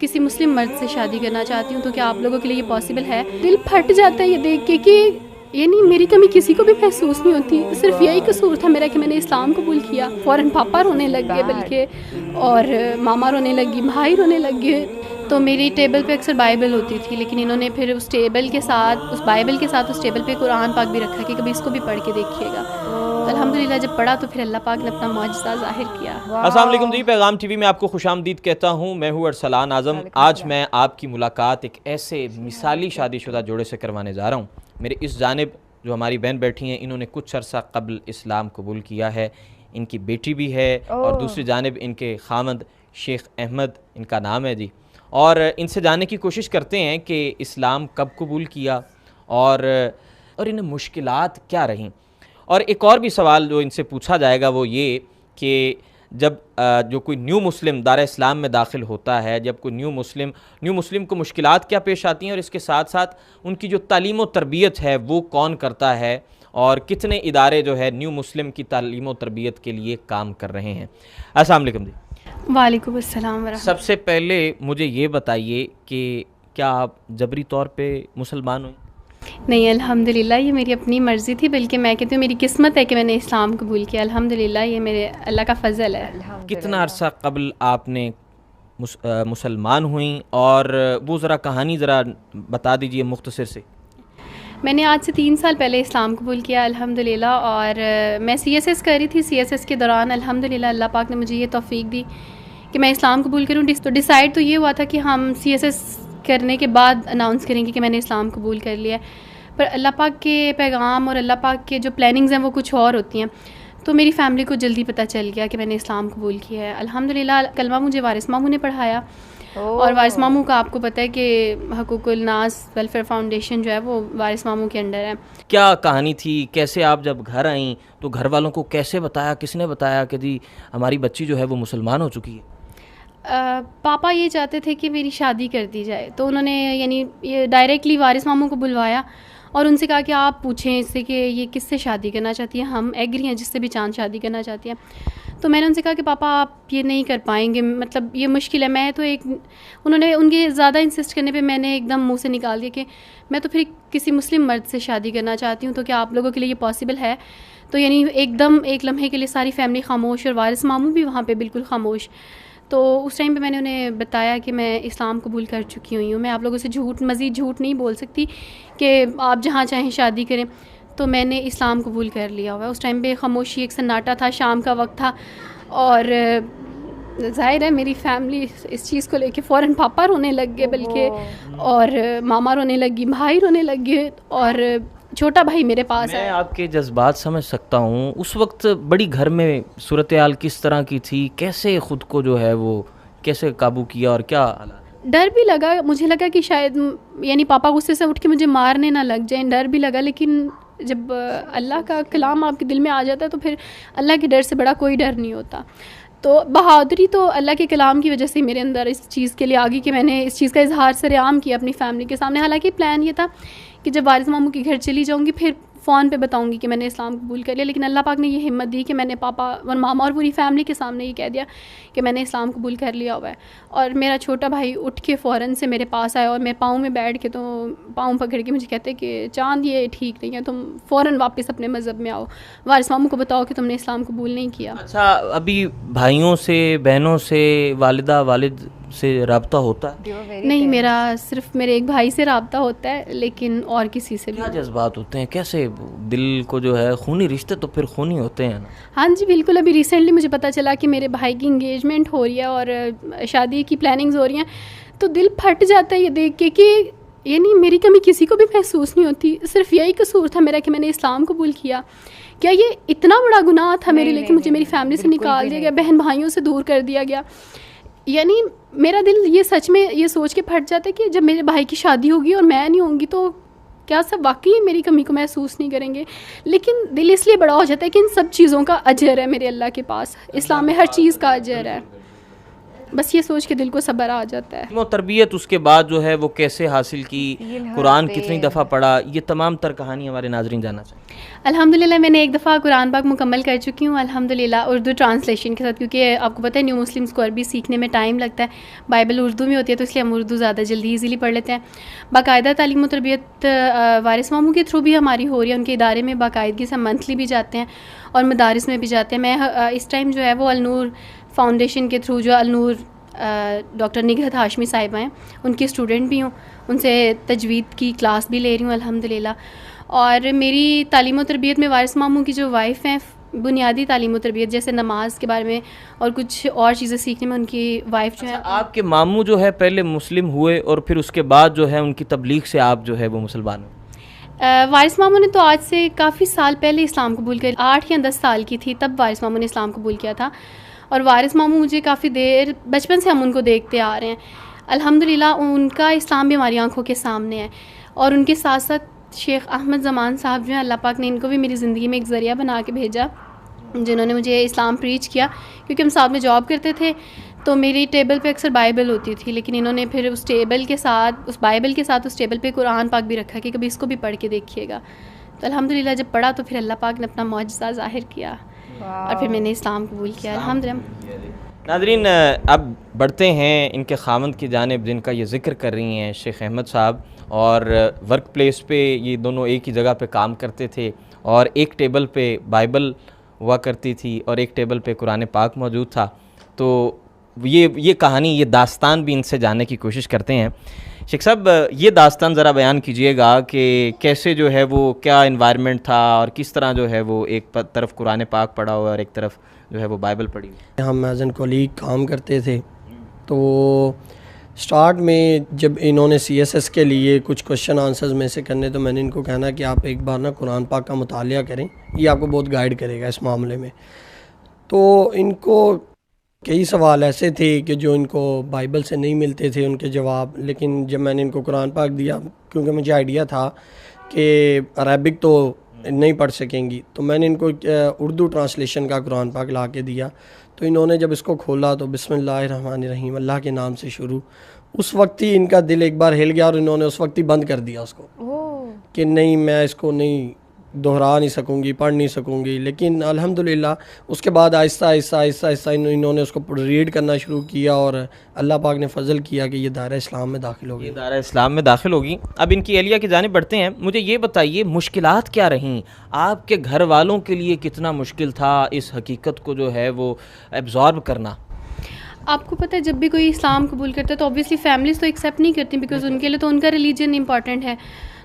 کسی مسلم مرد سے شادی کرنا چاہتی ہوں، تو کیا آپ لوگوں کے لیے یہ پاسبل ہے؟ دل پھٹ جاتا ہے یہ دیکھ کے کہ یعنی میری کمی کسی کو بھی محسوس نہیں ہوتی، صرف یہی قصور تھا میرا کہ میں نے اسلام قبول کیا۔ فوراً پاپا رونے لگ گئے بلکہ، اور ماما رونے لگی، بھائی رونے لگ گئے۔ تو میری ٹیبل پہ اکثر بائبل ہوتی تھی، لیکن انہوں نے پھر اس بائبل کے ساتھ اس ٹیبل پہ قرآن پاک بھی رکھا کہ کبھی اس کو بھی پڑھ کے دیکھیے گا۔ تو الحمدللہ جب پڑھا تو پھر اللہ پاک نے اپنا معجزہ ظاہر کیا۔ السلام علیکم جی، پیغام ٹی وی میں آپ کو خوش آمدید کہتا ہوں۔ میں ہوں ارسلان اعظم۔ آج میں آپ کی ملاقات ایک ایسے مثالی شادی شدہ جوڑے سے کروانے جا رہا ہوں۔ میرے اس جانب جو ہماری بہن بیٹھی ہیں، انہوں نے کچھ عرصہ قبل اسلام قبول کیا ہے، ان کی بیٹی بھی ہے، اور دوسری جانب ان کے خامند شیخ احمد ان کا نام ہے جی۔ اور ان سے جاننے کی کوشش کرتے ہیں کہ اسلام کب قبول کیا اور انہیں مشکلات کیا رہیں۔ اور ایک اور بھی سوال جو ان سے پوچھا جائے گا وہ یہ کہ جب جو کوئی نیو مسلم دار اسلام میں داخل ہوتا ہے، جب کوئی نیو مسلم کو مشکلات کیا پیش آتی ہیں، اور اس کے ساتھ ساتھ ان کی جو تعلیم و تربیت ہے وہ کون کرتا ہے، اور کتنے ادارے جو ہے نیو مسلم کی تعلیم و تربیت کے لیے کام کر رہے ہیں۔ السلام علیکم جی۔ وعلیکم السلام ورحمۃ۔ سب سے پہلے مجھے یہ بتائیے کہ کیا آپ جبری طور پہ مسلمان ہوئیں؟ نہیں، الحمدللہ یہ میری اپنی مرضی تھی، بلکہ میں کہتی ہوں میری قسمت ہے کہ میں نے اسلام قبول کیا۔ الحمدللہ یہ میرے اللہ کا فضل ہے۔ کتنا عرصہ قبل آپ نے مسلمان ہوئیں، اور وہ ذرا کہانی ذرا بتا دیجئے مختصر سے۔ میں نے آج سے 3 سال پہلے اسلام قبول کیا الحمدللہ، اور میں CSS کر رہی تھی۔ CSS کے دوران الحمدللہ اللہ پاک نے مجھے یہ توفیق دی کہ میں اسلام قبول کروں۔ تو ڈیسائیڈ تو یہ ہوا تھا کہ ہم CSS کرنے کے بعد اناؤنس کریں گے کہ میں نے اسلام قبول کر لیا، پر اللہ پاک کے پیغام اور اللہ پاک کے جو پلاننگز ہیں وہ کچھ اور ہوتی ہیں۔ تو میری فیملی کو جلدی پتہ چل گیا کہ میں نے اسلام قبول کیا ہے الحمدللہ۔ کلمہ مجھے وارث ماموں نے پڑھایا، اور وارث ماموں کا آپ کو پتہ ہے کہ حقوق الناس ویلفیئر فاؤنڈیشن جو ہے وہ وارث ماموں کے انڈر ہے۔ کیا کہانی تھی؟ کیسے آپ جب گھر آئیں تو گھر والوں کو کیسے بتایا، کس نے بتایا کہ جی ہماری بچی جو ہے وہ مسلمان ہو چکی ہے؟ پاپا یہ چاہتے تھے کہ میری شادی کر دی جائے، تو انہوں نے یعنی یہ ڈائریکٹلی وارث ماموں کو بلوایا اور ان سے کہا کہ آپ پوچھیں اس سے کہ یہ کس سے شادی کرنا چاہتی ہیں، ہم ایگری ہیں جس سے بھی چاند شادی کرنا چاہتی ہیں۔ تو میں نے ان سے کہا کہ پاپا آپ یہ نہیں کر پائیں گے، مطلب یہ مشکل ہے۔ میں تو انہوں نے ان کے زیادہ انسسٹ کرنے پہ میں نے ایک دم منہ سے نکال دیا کہ میں تو پھر کسی مسلم مرد سے شادی کرنا چاہتی ہوں، تو کیا آپ لوگوں کے لیے یہ پاسبل ہے؟ تو یعنی ایک دم ایک لمحے کے لیے ساری فیملی خاموش، اور وارث ماموں بھی وہاں پہ بالکل خاموش۔ تو اس ٹائم پہ میں نے انہیں بتایا کہ میں اسلام قبول کر چکی ہوئی ہوں، میں آپ لوگوں سے مزید جھوٹ نہیں بول سکتی کہ آپ جہاں چاہیں شادی کریں۔ تو میں نے اسلام قبول کر لیا ہوا ہے۔ اس ٹائم پہ خاموشی، ایک سناٹا تھا، شام کا وقت تھا، اور ظاہر ہے میری فیملی اس چیز کو لے کے فوراً پاپا رونے لگ گئے بلکہ، اور ماما رونے لگی، بھائی رونے لگ گئے، اور چھوٹا بھائی میرے پاس ہے۔ میں آپ کے جذبات سمجھ سکتا ہوں۔ اس وقت بڑی گھر میں صورتحال کس طرح کی تھی؟ کیسے خود کو جو ہے وہ کیسے قابو کیا، اور کیا حالات؟ ڈر بھی لگا، مجھے لگا کہ شاید یعنی پاپا غصے سے اٹھ کے مجھے مارنے نہ لگ جائیں، ڈر بھی لگا، لیکن جب اللہ کا کلام آپ کے دل میں آ جاتا ہے تو پھر اللہ کے ڈر سے بڑا کوئی ڈر نہیں ہوتا۔ تو بہادری تو اللہ کے کلام کی وجہ سے میرے اندر اس چیز کے لیے آ گئی کہ میں نے اس چیز کا اظہار سرعام کیا اپنی فیملی کے سامنے۔ حالانکہ پلان یہ تھا کہ جب وارث ماموں کے گھر چلی جاؤں گی پھر فون پہ بتاؤں گی کہ میں نے اسلام قبول کر لیا، لیکن اللہ پاک نے یہ ہمت دی کہ میں نے پاپا اور ماما اور پوری فیملی کے سامنے یہ کہہ دیا کہ میں نے اسلام قبول کر لیا ہوا ہے۔ اور میرا چھوٹا بھائی اٹھ کے فوراً سے میرے پاس آیا، اور میں پاؤں میں بیٹھ کے تو پاؤں پکڑ کے مجھے کہتے کہ چاند یہ ٹھیک نہیں ہے، تم فوراً واپس اپنے مذہب میں آؤ، وارث ماموں کو بتاؤ کہ تم نے اسلام قبول نہیں کیا۔ اچھا، ابھی بھائیوں سے، بہنوں سے، والدہ والد سے رابطہ ہوتا ہے؟ نہیں، میرا صرف میرے ایک بھائی سے رابطہ ہوتا ہے، لیکن اور کسی سے بھی۔ کیا جذبات ہوتے ہیں؟ کیسے دل کو جو ہے خونی رشتے تو پھر خونی ہوتے ہیں نا؟ ہاں جی بالکل، ابھی ریسنٹلی مجھے پتہ چلا کہ میرے بھائی کی انگیجمنٹ ہو رہی ہے اور شادی کی پلاننگز ہو رہی ہیں، تو دل پھٹ جاتا ہے یہ دیکھ کے کہ یعنی میری کمی کسی کو بھی محسوس نہیں ہوتی، صرف یہی قصور تھا میرا کہ میں نے اسلام قبول کیا۔ کیا یہ اتنا بڑا گناہ تھا میرے لیے کہ مجھے میری فیملی سے نکال دیا گیا، بہن بھائیوں سے دور کر دیا گیا؟ یعنی میرا دل یہ سچ میں یہ سوچ کے پھٹ جاتا ہے کہ جب میرے بھائی کی شادی ہوگی اور میں نہیں ہوں گی تو کیا سب واقعی میری کمی کو محسوس نہیں کریں گے؟ لیکن دل اس لیے بڑا ہو جاتا ہے کہ ان سب چیزوں کا اجر ہے میرے اللہ کے پاس، اسلام میں ہر چیز کا اجر ہے۔ بس یہ سوچ کے دل کو صبر آ جاتا ہے. وہ تربیت اس کے بعد جو ہے وہ کیسے حاصل کی, قرآن کتنی دفعہ پڑھا, یہ تمام تر کہانی ہمارے ناظرین جاننا چاہیں. الحمدللہ میں نے ایک دفعہ قرآن پاک مکمل کر چکی ہوں الحمدللہ, اردو ٹرانسلیشن کے ساتھ, کیونکہ آپ کو پتہ ہے نیو مسلمس کو عربی سیکھنے میں ٹائم لگتا ہے, بائبل اردو میں ہوتی ہے تو اس لیے ہم اردو زیادہ جلدی ایزیلی پڑھ لیتے ہیں. باقاعدہ تعلیم و تربیت وارث ماموں کے تھرو بھی ہماری ہو رہی ہے, ان کے ادارے میں باقاعدگی سے منتھلی بھی جاتے ہیں اور مدارس میں بھی جاتے ہیں. میں اس ٹائم جو ہے وہ النور فاؤنڈیشن کے تھرو جو النور ڈاکٹر نگہت ہاشمی صاحبہ ہیں ان کی اسٹوڈنٹ بھی ہوں, ان سے تجوید کی کلاس بھی لے رہی ہوں الحمدللہ. اور میری تعلیم و تربیت میں وارث ماموں کی جو وائف ہیں, بنیادی تعلیم و تربیت جیسے نماز کے بارے میں اور کچھ اور چیزیں سیکھنے میں ان کی وائف جو ہے. آپ کے ماموں جو ہے پہلے مسلم ہوئے اور پھر اس کے بعد جو ہے ان کی تبلیغ سے آپ جو ہے وہ مسلمان ہوئے؟ وارث ماموں نے تو آج سے کافی سال پہلے اسلام قبول کیا, 8 یا 10 سال کی تھی تب وارث ماموں نے اسلام قبول کیا تھا. اور وارث ماموں مجھے کافی دیر بچپن سے ہم ان کو دیکھتے آ رہے ہیں الحمدللہ. ان کا اسلام بھی ہماری آنکھوں کے سامنے ہے. اور ان کے ساتھ ساتھ شیخ احمد زمان صاحب جو ہیں, اللہ پاک نے ان کو بھی میری زندگی میں ایک ذریعہ بنا کے بھیجا, جنہوں نے مجھے اسلام پریچ کیا, کیونکہ ہم ساتھ میں جاب کرتے تھے تو میری ٹیبل پہ اکثر بائبل ہوتی تھی, لیکن انہوں نے پھر اس ٹیبل کے ساتھ, اس بائبل کے ساتھ اس ٹیبل پہ قرآن پاک بھی رکھا کہ کبھی اس کو بھی پڑھ کے دیکھیے گا. تو الحمدللہ جب پڑھا تو پھر اللہ پاک نے اپنا معجزہ ظاہر کیا اور پھر میں نے اسلام قبول کیا الحمدللہ. ناظرین اب بڑھتے ہیں ان کے خاوند کی جانب جن کا یہ ذکر کر رہی ہیں شیخ احمد صاحب, اور ورک پلیس پہ یہ دونوں ایک ہی جگہ پہ کام کرتے تھے اور ایک ٹیبل پہ بائبل ہوا کرتی تھی اور ایک ٹیبل پہ قرآن پاک موجود تھا. تو یہ کہانی, یہ داستان بھی ان سے جاننے کی کوشش کرتے ہیں. شیخ صاحب یہ داستان ذرا بیان کیجئے گا کہ کیسے جو ہے وہ کیا انوائرمنٹ تھا اور کس طرح جو ہے وہ ایک طرف قرآن پاک پڑھا ہوا اور ایک طرف جو ہے وہ بائبل پڑھی ہوئی. ہم ایز این کولیگ کام کرتے تھے تو سٹارٹ میں جب انہوں نے سی ایس ایس کے لیے کچھ کوشچن آنسرز میں سے کرنے, تو میں نے ان کو کہنا کہ آپ ایک بار نا قرآن پاک کا مطالعہ کریں, یہ آپ کو بہت گائیڈ کرے گا اس معاملے میں. تو ان کو کئی سوال ایسے تھے کہ جو ان کو بائبل سے نہیں ملتے تھے ان کے جواب, لیکن جب میں نے ان کو قرآن پاک دیا, کیونکہ مجھے آئیڈیا تھا کہ عربک تو نہیں پڑھ سکیں گی, تو میں نے ان کو اردو ٹرانسلیشن کا قرآن پاک لا کے دیا. تو انہوں نے جب اس کو کھولا تو بسم اللہ الرحمن الرحیم, اللہ کے نام سے شروع. اس وقت ہی ان کا دل ایک بار ہل گیا اور انہوں نے اس وقت ہی بند کر دیا اس کو کہ نہیں میں اس کو نہیں دہرا نہیں سکوں گی, پڑھ نہیں سکوں گی. لیکن الحمدللہ اس کے بعد آہستہ آہستہ آہستہ آہستہ انہوں نے اس کو ریڈ کرنا شروع کیا اور اللہ پاک نے فضل کیا کہ یہ دائرہ اسلام میں داخل ہو گئی. یہ دائرہ اسلام میں داخل ہوگی. اب ان کی اہلیہ کی جانب بڑھتے ہیں. مجھے یہ بتائیے مشکلات کیا رہیں, آپ کے گھر والوں کے لیے کتنا مشکل تھا اس حقیقت کو جو ہے وہ ایبزارب کرنا؟ آپ کو پتہ ہے جب بھی کوئی اسلام قبول کرتا ہے تو اوبویسلی فیملیز تو ایکسیپٹ نہیں کرتی, بیکاز ان کے لیے تو ان کا ریلیجن امپورٹنٹ ہے.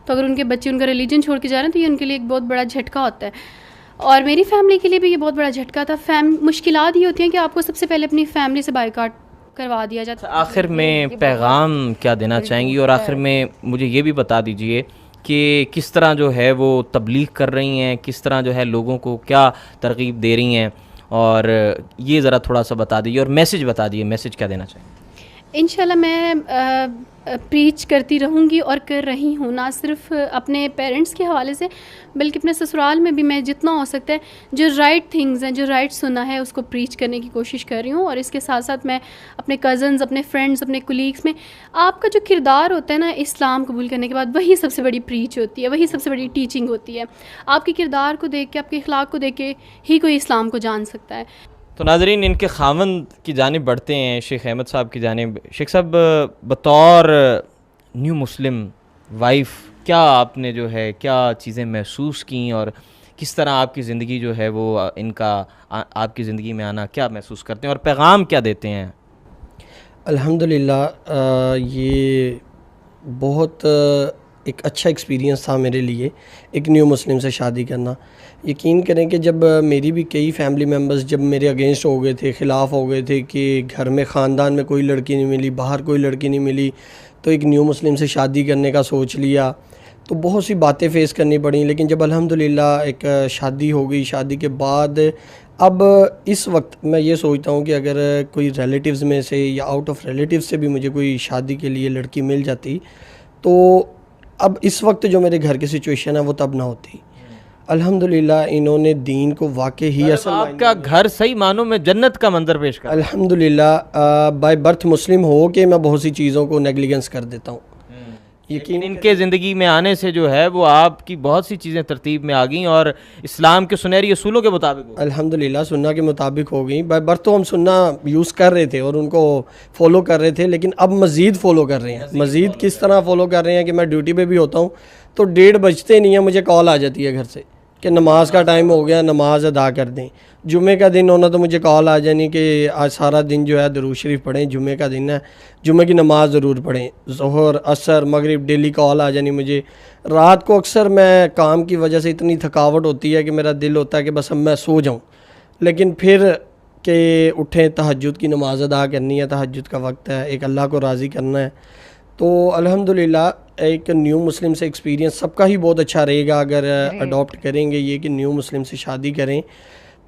تو اگر ان کے بچے ان کا ریلیجن چھوڑ کے جا رہے ہیں تو یہ ان کے لیے ایک بہت بڑا جھٹکا ہوتا ہے, اور میری فیملی کے لیے بھی یہ بہت بڑا جھٹکا تھا. مشکلات یہ ہوتی ہیں کہ آپ کو سب سے پہلے اپنی فیملی سے بائیکاٹ کروا دیا جاتا ہے. آخر میں پیغام کیا دینا چاہیں گی, اور آخر میں مجھے یہ بھی بتا دیجئے کہ کس طرح جو ہے وہ تبلیغ کر رہی ہیں, کس طرح جو ہے لوگوں کو کیا ترغیب دے رہی ہیں, اور یہ ذرا تھوڑا سا بتا دیجیے اور میسج بتا دیجیے, میسج کیا دینا چاہیں گے؟ انشاءاللہ میں پریچ کرتی رہوں گی اور کر رہی ہوں, نہ صرف اپنے پیرنٹس کے حوالے سے بلکہ اپنے سسرال میں بھی میں جتنا ہو سکتا ہے جو رائٹ تھنگز ہیں, جو رائٹ سنا ہے اس کو پریچ کرنے کی کوشش کر رہی ہوں. اور اس کے ساتھ ساتھ میں اپنے کزنز, اپنے فرینڈز, اپنے کولیگس میں آپ کا جو کردار ہوتا ہے نا اسلام قبول کرنے کے بعد, وہی سب سے بڑی پریچ ہوتی ہے, وہی سب سے بڑی ٹیچنگ ہوتی ہے. آپ کے کردار کو دیکھ کے, آپ کے اخلاق کو دیکھ کے ہی کوئی اسلام کو جان سکتا ہے. تو ناظرین ان کے خاوند کی جانب بڑھتے ہیں, شیخ احمد صاحب کی جانب. شیخ صاحب بطور نیو مسلم وائف کیا آپ نے جو ہے کیا چیزیں محسوس کیں, اور کس طرح آپ کی زندگی جو ہے وہ ان کا آپ کی زندگی میں آنا کیا محسوس کرتے ہیں اور پیغام کیا دیتے ہیں؟ الحمدللہ یہ بہت ایک اچھا ایکسپیرینس تھا میرے لیے ایک نیو مسلم سے شادی کرنا. یقین کریں کہ جب میری بھی کئی فیملی ممبرز جب میرے اگینسٹ ہو گئے تھے, خلاف ہو گئے تھے کہ گھر میں خاندان میں کوئی لڑکی نہیں ملی, باہر کوئی لڑکی نہیں ملی, تو ایک نیو مسلم سے شادی کرنے کا سوچ لیا, تو بہت سی باتیں فیس کرنی پڑیں. لیکن جب الحمدللہ ایک شادی ہو گئی, شادی کے بعد اب اس وقت میں یہ سوچتا ہوں کہ اگر کوئی ریلیٹیوز میں سے یا آؤٹ آف ریلیٹیوز سے بھی مجھے کوئی شادی کے لیے لڑکی مل جاتی, تو اب اس وقت جو میرے گھر کی سچویشن ہے وہ تب نہ ہوتی. الحمدللہ انہوں نے دین کو واقعی ہی اصل آپ کا گھر صحیح معنوں میں جنت کا منظر پیش کر الحمدللہ بائی برتھ مسلم ہو کے میں بہت سی چیزوں کو نیگلیجنس کر دیتا ہوں. لیکن ان کے زندگی میں آنے سے جو ہے وہ آپ کی بہت سی چیزیں ترتیب میں آ گئیں اور اسلام کے سنہری اصولوں کے مطابق ہو. الحمدللہ سنہ کے مطابق ہو گئی. بائی برتھ تو ہم سنہ یوز کر رہے تھے اور ان کو فالو کر رہے تھے, لیکن اب مزید فالو کر رہے ہیں. مزید کس طرح فالو کر رہے ہیں کہ میں ڈیوٹی پہ بھی ہوتا ہوں تو 1:30 بجتے نہیں ہیں مجھے کال آ جاتی ہے گھر سے کہ نماز کا ٹائم ہو گیا, نماز ادا کر دیں. جمعے کا دن ہونا تو مجھے کال آ جانی کہ آج سارا دن جو ہے درود شریف پڑھیں, جمعے کا دن ہے, جمعے کی نماز ضرور پڑھیں. ظہر عصر مغرب ڈیلی کال آ جانی مجھے. رات کو اکثر میں کام کی وجہ سے اتنی تھکاوٹ ہوتی ہے کہ میرا دل ہوتا ہے کہ بس اب میں سو جاؤں, لیکن پھر کہ اٹھیں تہجد کی نماز ادا کرنی ہے, تہجد کا وقت ہے, ایک اللہ کو راضی کرنا ہے. تو الحمدللہ ایک نیو مسلم سے ایکسپیرینس سب کا ہی بہت اچھا رہے گا اگر اڈاپٹ کریں گے یہ کہ نیو مسلم سے شادی کریں.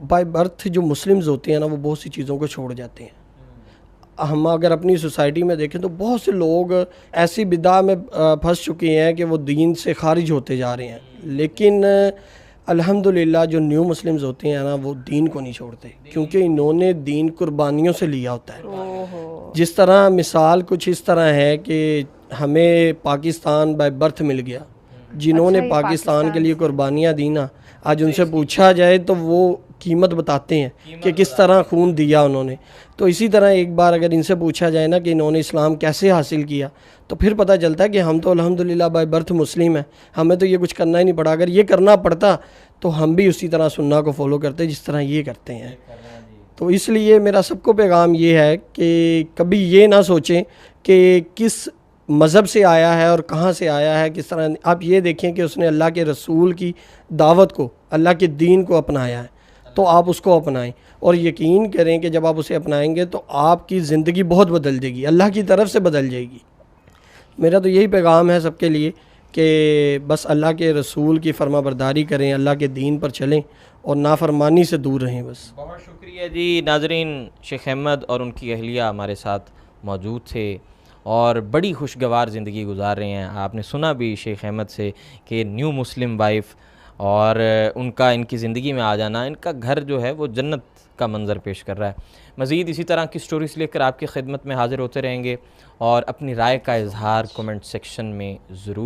بائی برتھ جو مسلمز ہوتے ہیں نا وہ بہت سی چیزوں کو چھوڑ جاتے ہیں. ہم اگر اپنی سوسائٹی میں دیکھیں تو بہت سے لوگ ایسی بدعہ میں پھنس چکے ہیں کہ وہ دین سے خارج ہوتے جا رہے ہیں, لیکن الحمدللہ جو نیو مسلمز ہوتے ہیں نا وہ دین کو نہیں چھوڑتے, کیونکہ انہوں نے دین قربانیوں سے لیا ہوتا ہے. جس طرح مثال کچھ اس طرح ہے کہ ہمیں پاکستان بائی برتھ مل گیا, جنہوں نے پاکستان کے لیے قربانیاں دی نا, آج ان سے پوچھا جائے تو وہ قیمت بتاتے ہیں کہ کس طرح خون دیا انہوں نے. تو اسی طرح ایک بار اگر ان سے پوچھا جائے نا کہ انہوں نے اسلام کیسے حاصل کیا تو پھر پتہ چلتا ہے کہ ہم تو الحمدللہ بائی برتھ مسلم ہیں, ہمیں تو یہ کچھ کرنا ہی نہیں پڑا. اگر یہ کرنا پڑتا تو ہم بھی اسی طرح سنہ کو فالو کرتے جس طرح یہ کرتے ہیں. تو اس لیے میرا سب کو پیغام یہ ہے کہ کبھی یہ نہ سوچیں کہ کس مذہب سے آیا ہے اور کہاں سے آیا ہے, کس طرح. آپ یہ دیکھیں کہ اس نے اللہ کے رسول کی دعوت کو, اللہ کے دین کو اپنایا ہے, تو آپ اس کو اپنائیں اور یقین کریں کہ جب آپ اسے اپنائیں گے تو آپ کی زندگی بہت بدل جائے گی, اللہ کی طرف سے بدل جائے گی. میرا تو یہی پیغام ہے سب کے لیے کہ بس اللہ کے رسول کی فرما برداری کریں, اللہ کے دین پر چلیں اور نافرمانی سے دور رہیں. بس بہت شکریہ جی. ناظرین, شیخ احمد اور ان کی اہلیہ ہمارے ساتھ موجود تھے اور بڑی خوشگوار زندگی گزار رہے ہیں. آپ نے سنا بھی شیخ احمد سے کہ نیو مسلم وائف اور ان کی زندگی میں آ جانا, ان کا گھر جو ہے وہ جنت کا منظر پیش کر رہا ہے. مزید اسی طرح کی سٹوریز لے کر آپ کی خدمت میں حاضر ہوتے رہیں گے اور اپنی رائے کا اظہار کومنٹ سیکشن میں ضرور